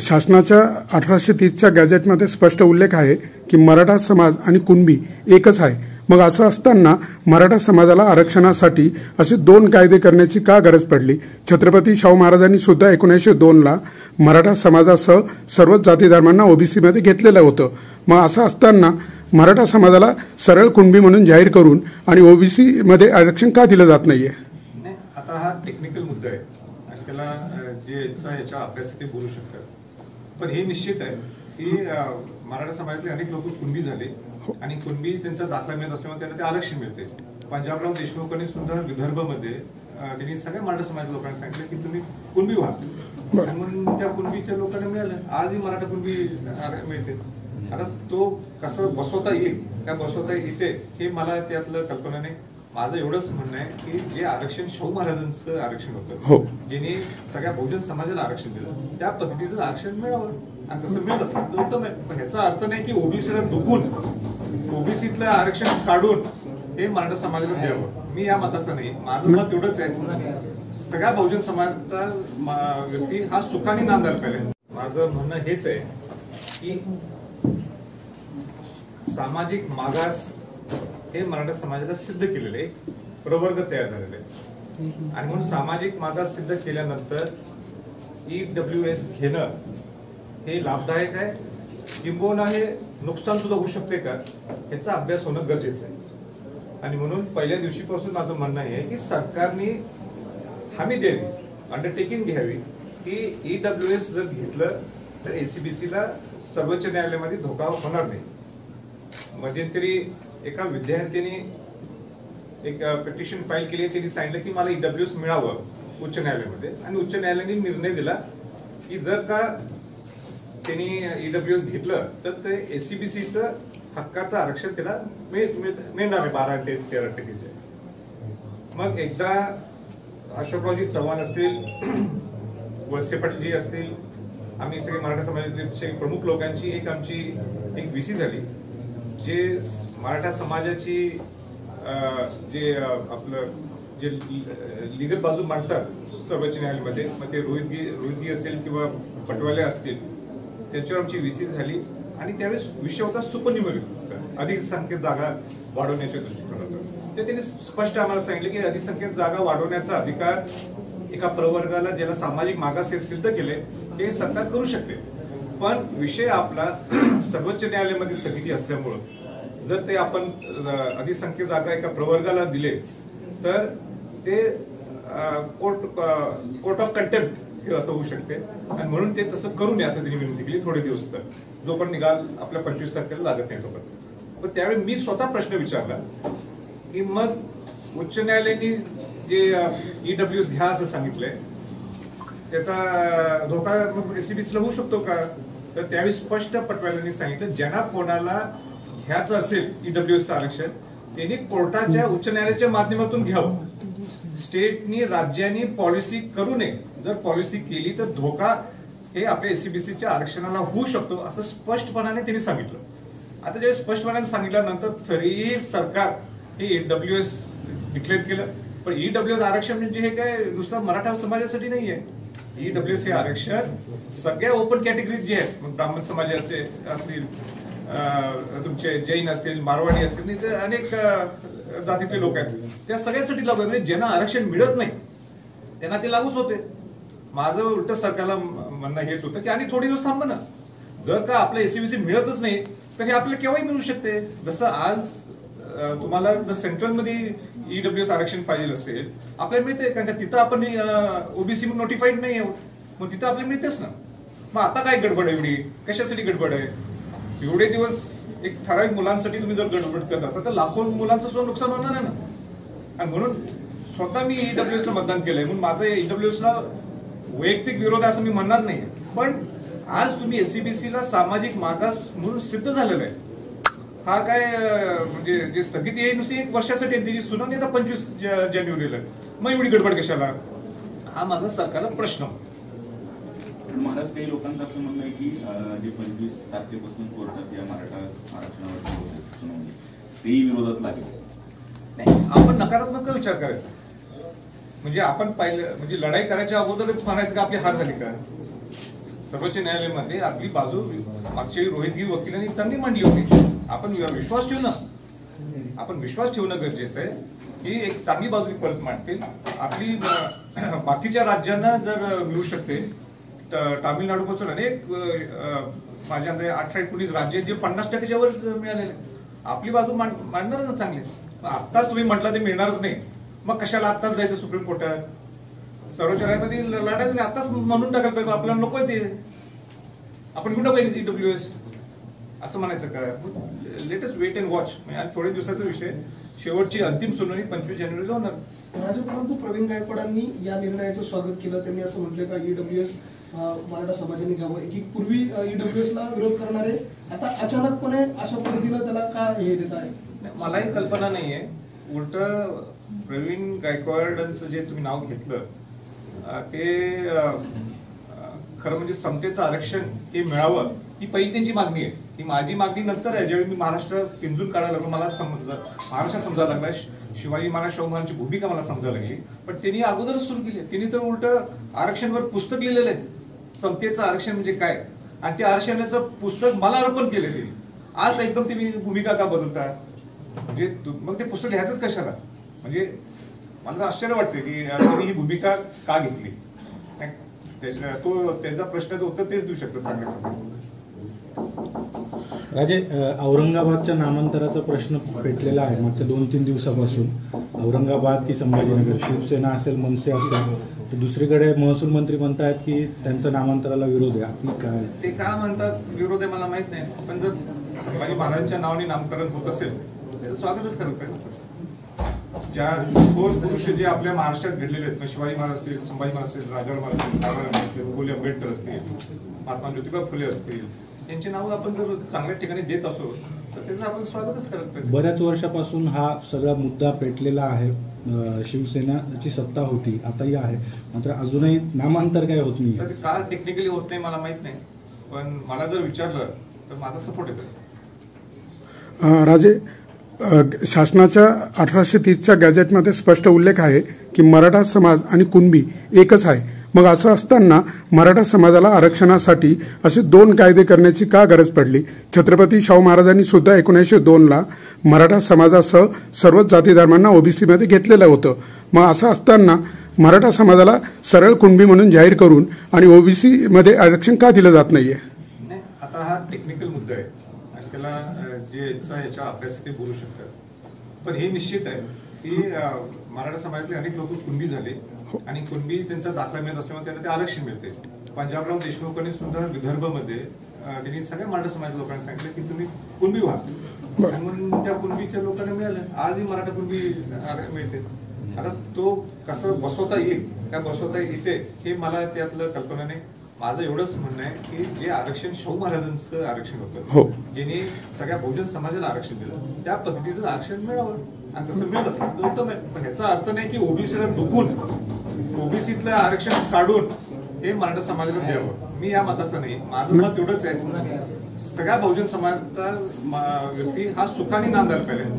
शासनाच्या 1830च्या गॅजेटमध्ये स्पष्ट उल्लेख आहे की मराठा समाज आणि कुणबी एकच आहे. मग असं असताना मराठा समाजाला आरक्षणासाठी असे दोन कायदे करण्याची का गरज पडली? छत्रपती शाहू महाराजांनी सुद्धा 1902ला मराठा समाजासह सर्वच जाती धर्मांना ओबीसीमध्ये घेतलेलं होतं. मग असं असताना मराठा समाजाला सरळ कुणबी म्हणून जाहीर करून आणि ओबीसी मध्ये आरक्षण का दिलं जात नाहीये? आता हा टेक्निकल मुद्दा आहे आणि त्याला जे याच्या अभ्यासात बोलू शकतात. पण हे निश्चित आहे की मराठा समाजातले अनेक लोक कुणबी झाले आणि कुणबी त्यांचा दाखला मिळत असल्यामुळे त्यांना ते आरक्षण मिळते. पंजाबराव देशमुखांनी सुद्धा विदर्भामध्ये त्यांनी सगळ्या मराठा समाज लोकांना सांगितलं की तुम्ही कुणबी व्हा, म्हणून त्या कुणबीच्या लोकांना मिळालं. आजही मराठा कुणबी मिळते. आता तो कसं बसवता येईल, काय बसवता येते हे मला त्यातलं कल्पना नाही. माझं एवढंच म्हणणं आहे की जे आरक्षण शाहू महाराजांचं आरक्षण होतं, ज्यांनी सगळ्या बहुजन समाजाला आरक्षण दिलं, त्या पद्धतीचं आरक्षण मिळावं आणि तसं मिळत असलं तर उत्तम आहे. पण ह्याचा अर्थ नाही की ओबीसीला दुखून ओबीसीतलं आरक्षण काढून हे मराठा समाजाला द्यावं. मी या मताचं नाही. माझं मत एवढंच आहे, सगळ्या बहुजन समाजाचा व्यक्ती हा सुखाने नांदायला पाहिजे. माझं म्हणणं हेच आहे की सामाजिक मागास हे मराठा समाजाला सिद्ध केलेले प्रवर्ग तयार झालेले आणि म्हणून सामाजिक मागास सिद्ध केल्यानंतर EWS घेणं हे लाभदायक आहे किंबहुना हे नुकसान सुद्धा होऊ शकते का याचा अभ्यास होणं गरजेचं आहे. आणि म्हणून पहिल्या दिवशीपासून माझं म्हणणं आहे की सरकारने हमी द्यावी, अंडरटेकिंग घ्यावी की EWS जर घेतलं तर ACBCला सर्वोच्च न्यायालयामध्ये धोका होणार नाही. मध्यंतरी एका विद्यार्थ्याने एक पिटिशन फाईल केली. त्यांनी सांगितलं की मला EWS मिळावं उच्च न्यायालयामध्ये आणि उच्च न्यायालयाने निर्णय दिला की जर का त्यांनी EWS घेतलं तर ते ACBCचं हक्काचं आरक्षण त्याला मिळणार आहे 12 ते 13%. मग एकदा अशोकरावजी चव्हाण असतील, वळसे पाटीलजी असतील, आम्ही सगळे मराठा समाजातले प्रमुख लोकांची एक आमची VC झाली जे मराठा समाजाची जे आपलं जे लिगल बाजू मांडतात सर्वोच्च न्यायालयामध्ये, मग ते रोहितगी असेल किंवा पटवाले असतील, त्यांच्यावर आमची VC झाली आणि त्यावेळेस विषय होता सुपरन्युमरी, अधिक संख्येत जागा वाढवण्याच्या दृष्टिकोनातून. ते त्यांनी स्पष्ट आम्हाला सांगितले की अधिक संख्येत जागा वाढवण्याचा अधिकार एका प्रवर्गाला ज्याला सामाजिक मागास हे सिद्ध केले हे सरकार करू शकते. पण विषय आपला सर्वोच्च न्यायालयामध्ये स्थगिती असल्यामुळं जर ते आपण अधिसंख्य जागा एका प्रवर्गाला दिले तर ते कोर्ट ऑफ कंटेम्प्ट हे असं होऊ शकते आणि म्हणून ते तसं करू नये असं त्यांनी विनंती केली थोडे दिवस, तर जो पण निकाल आपल्या 25 तारखेला लागत नाही तोपर्यंत. पण त्यावेळी मी स्वतः प्रश्न विचारला की मग उच्च न्यायालयाने जे EWS घ्या असं सांगितलंय त्याचा धोका मग ACBCला होऊ शकतो का? तर त्यावेळी स्पष्ट पटवाल्यांनी सांगितलं ज्यांना कोणाला घ्यायचं असेल EWS आरक्षण त्यांनी कोर्टाच्या उच्च न्यायालयाच्या माध्यमातून घ्यावं. स्टेटनी राज्यांनी पॉलिसी करू नये. जर पॉलिसी केली तर धोका हे आपल्या ACBCच्या आरक्षणाला होऊ शकतो असं स्पष्टपणाने त्यांनी सांगितलं. आता जे स्पष्टपणाने सांगितल्यानंतर तरीही सरकार हे EWS डिक्लेअर केलं. पण EWS आरक्षण म्हणजे हे काय नुसतं मराठा समाजासाठी नाहीये. EWS हे आरक्षण सगळ्या ओपन कॅटेगरीज जे आहेत, मग ब्राह्मण समाज असतील, तुमचे जैन असतील, मारवाडी असतील, अनेक जातीतले लोक आहेत, त्या सगळ्यांसाठी लागू आहे. म्हणजे ज्यांना आरक्षण मिळत नाही त्यांना ते लागूच होते. माझं उलट सरकारला म्हणणं हेच होतं की आणि थोडी दिवस थांबा ना. जर का आपल्या ACBC मिळतच नाही तर हे आपल्याला केव्हाही मिळू शकते. जसं आज तुम्हाला जर सेंट्रलमध्ये EWS आरक्षण पाहिजे असेल आपल्याला मिळते, कारण का तिथं आपण OBC नोटिफाईड नाही आहोत, मग तिथं आपल्याला मिळतेच ना. मग आता काय गडबड एवढी, कशासाठी गडबड आहे? एवढे दिवस एक ठराविक मुलांसाठी तुम्ही जर गडबड करत असाल तर लाखो मुलांचं सुद्धा नुकसान होणार आहे ना. आणि म्हणून स्वतः मी EWSला मतदान केलंय, म्हणून माझं EWSला वैयक्तिक विरोध आहे असं मी म्हणणार नाही. पण आज तुम्ही ACBCला सामाजिक मागास म्हणून सिद्ध झालेलं आहे. हा काय म्हणजे जे स्थगिती आहे नुसती 1 वर्षासाठी दिली, सुनावणी आता 25 जानेवारीला, मग एवढी गडबड कशाला? हा माझा सरकारला प्रश्न. महाराज काही लोकांचं असं म्हणणं आहे की जे 25 तारखेपासून कोर्टात या मराठा आरक्षणावर सुनावणी तेही विरोधात लागले. नाही, आपण नकारात्मक विचार करायचा. म्हणजे आपण पाहिलं म्हणजे लढाई करायच्या अगोदरच म्हणायचं का आपली हार झाली का? सर्वोच्च न्यायालयामध्ये आपली बाजू मागच्या रोहितगिरी वकिलांनी चांगली मांडली होती. आपण विश्वास ठेवू ना, आपण विश्वास ठेवणं गरजेचं आहे की एक चांगली बाजू परत मांडतील. आपली बाकीच्या राज्यांना जर मिळू शकते, तामिळनाडूपासून अनेक माझ्या 18-19 राज्य जे 50% वर मिळालेले, आपली बाजू मांडणारच ना चांगली. आत्ताच तुम्ही म्हटलं ते मिळणारच नाही, मग कशाला आत्ताच जायचं सुप्रीम कोर्टात? सर्वोच्च न्यायालयामध्ये लढायचं नाही, आत्ताच म्हणून टाकायला पाहिजे आपल्याला नकोय ते, आपण कुठं पाहिजे EWS असं म्हणायचं का? Latest wait and watch. म्हणजे थोड्या दिवसाचा विषय, शेवटची अंतिम सुनावणी 25 जानेवारीला होणार. राजू, परंतु प्रवीण गायकवाडांनी या निर्णयाचं स्वागत केलं. त्यांनी असं म्हटलं का EWS मराठा समाजाने घ्यावं, की पूर्वी EWS ला विरोध करणारे आता अचानकपणे अशा पद्धतीनं त्याला का हे देत आहे? मलाही कल्पना नाहीये. उलट प्रवीण गायकवाडांचं जे तुम्ही नाव घेतलं ते खरं म्हणजे समतेचं आरक्षण हे मिळावं ही पहिली त्यांची मागणी आहे. ही माझी मागणी नंतर आहे. ज्यावेळी मी महाराष्ट्र पिंजून काढायला लागलो, मला महाराष्ट्र समजायला लागला, शिवाजी महाराज शाहू महाराजांची भूमिका मला समजायला लागली. पण त्यांनी अगोदरच सुरू केली. त्यांनी तर उलट आरक्षणवर पुस्तक लिहिलेलं आहे, समतेचं आरक्षण म्हणजे काय, आणि त्या आरक्षणाचं पुस्तक मला अर्पण केलं त्यांनी. आज एकदम तुम्ही भूमिका का बदलता? म्हणजे मग ते पुस्तक लिहायचंच कशाला? म्हणजे मला आश्चर्य वाटते की त्यांनी ही भूमिका का घेतली. तो त्यांचा प्रश्नाचं उत्तर तेच देऊ शकतो चांगल्या. राजे, औरंगाबादच्या नामांतराचा प्रश्न पेटलेला आहे मागच्या 2-3 दिवसापासून. औरंगाबाद की संभाजीनगर, शिवसेना असेल, मनसे असेल, तर दुसरीकडे महसूल मंत्री म्हणतायत की त्यांच्या नामांतराला विरोध आहे. आपली काय ते का म्हणतात विरोध आहे मला माहित नाही, पण जर संभाजी महाराजांच्या नावाने नामकरण होत असेल त्याचं स्वागतच करायला पाहिजे. ज्या थोर पुरुष जे आपल्या महाराष्ट्रात घडलेले आहेत, शिवाजी महाराज असतील, संभाजी महाराज असतील, राजाराम महाराज असतील, ताराराम असतील, फुले आंबेडकर असतील, महात्मा ज्योतिबा फुले असतील, यांची नावं आपण जर चांगल्या ठिकाणी देत असो तर त्याचं आपण स्वागतच करायला पाहिजे. बऱ्याच वर्षापासून हा सगळा मुद्दा पेटलेला आहे. शिवसेनाची सत्ता होती, आताही आहे, मात्र अजूनही नामांतर काय होत नाही. का टेक्निकली होत नाही मला माहित नाही, पण मला जर विचारलं तर माझा सपोर्ट येतो. राजे, शासनाच्या 1830च्या गॅजेटमध्ये स्पष्ट उल्लेख आहे की मराठा समाज आणि कुणबी एकच आहे. मग असं असताना मराठा समाजाला आरक्षणासाठी असे 2 कायदे करण्याची का गरज पडली? छत्रपती शाहू महाराजांनी सुद्धा 1902ला मराठा समाजासह सर्वच जाती धर्मांना ओबीसीमध्ये घेतलेलं होतं. मग असं असताना मराठा समाजाला सरळ कुणबी म्हणून जाहीर करून आणि ओबीसीमध्ये आरक्षण का दिलं जात नाहीये? आता हा टेक्निकल मुद्दा आहे आणि त्याला जे याच्या अभ्यास ते बोलू शकतात. पण हे निश्चित आहे की मराठा समाजातले अनेक लोक कुणबी झाले आणि कुणबी त्यांचा दाखला मिळत असल्यामुळे त्यांना ते आरक्षण मिळते. पंजाबराव देशमुखांनी सुद्धा विदर्भमध्ये त्यांनी सगळ्या मराठा समाज लोकांना सांगितलं की तुम्ही कुणबी व्हा, म्हणून त्या कुणबीच्या लोकांना मिळालं. आजही मराठा कुणबी मिळते. आता तो कसं बसवता येईल, काय बसवता येते हे मला त्यातलं कल्पना नाही. माझं एवढंच म्हणणं आहे की जे आरक्षण शाहू महाराजांचं आरक्षण होतं, ज्यांनी सगळ्या बहुजन समाजाला आरक्षण दिलं, त्या पद्धतीचं आरक्षण मिळावं आणि तसं मिळत असलं तर उत्तम आहे. पण ह्याचा अर्थ नाही की ओबीसीला दुखून ओबीसीतलं आरक्षण काढून हे मराठा समाजाला द्यावं. मी या मताचं नाही. माझं मत एवढंच आहे, सगळ्या बहुजन समाजाचा व्यक्ती हा सुखाने नांदायला पाहिजे.